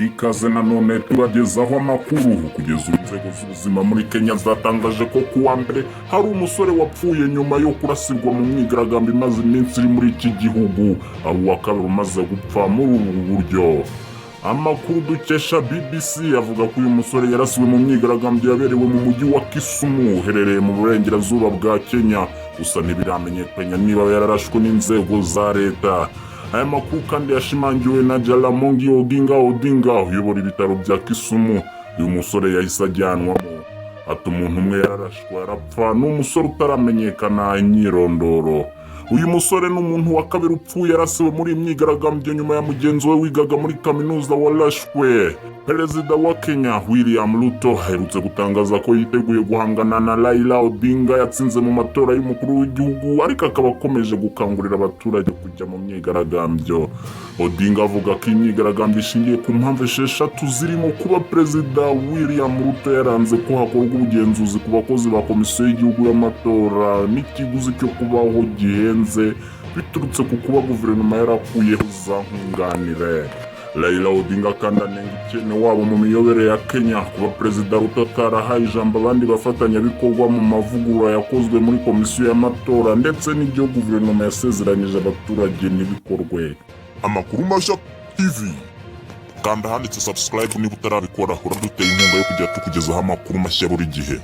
ikaze nanone tubagezaho amakuru. Kugeza ubu inzego z'ubuzima muri Kenya zatangaje ko kuwa mbere hari umusore wapfuye nyuma yo kurasirwa mu myigaragambyo imaze iminsi iri muri iki gihugu, aho uwa kabiri umaze gupfa muri ubu buryo. Amakuru dukesha BBC avuga ko uyu musore yarasiwe mu myigaragambyo yaberewe mu mujyi wa Kisumu uherereye mu burengerazuba bwa Kenya, gusa ntibiramenyekana niba yararashwe n'inzego za leta. Aya makuru kandi yashimangiwe na Jaramogi Odinga uyobora ibitaro bya Kisumu. Uyu musore yahise ajyanwamo, ati umuntu umwe yararashwe arapfa, ni umusore utaramenyekana imyirondoro. Uyu musore n'umuntu wa kabiri upfuye yarasiwe muri imyigaragambyo nyuma ya mugenzi we wigaga muri kaminuza warashwe. Perezida wa Kenya William Ruto aherutse gutangaza ko yiteguye guhangana na Raila Odinga yatsinze mu matora y'umukuru w'igihugu, ariko akaba akomeje gukangurira abaturage kujya mu myigaragambyo. Odinga avuga ko imyigaragambyo ishingiye ku mpamvu esheshatu zirimo kuba Perezida William Ruto yaranze ko hakorwa ubugenzuzi ku bakozi ba komisiyo y'igihugu y'amatora n'ikiguzi cyo kubaho gihenze biturutse ku kuba guverinoma yarakuyeho za nkunganire. Raila Odinga kandi anenga ikene wabo mu miyoborere ya Kenya kuba Perezida Ruto atarahaye ijambo abandi bafatanyabikorwa mu mavugurura yakozwe muri komisiyo y'amatora ndetse n'ibyo guverinoma yasezeranyije abaturage ntibikorwe. Amakuru mashya TV, kanda handitse subscribe niba utarabikora, hora duteye inkunga yo kujya tukugezaho amakuru mashya buri gihe.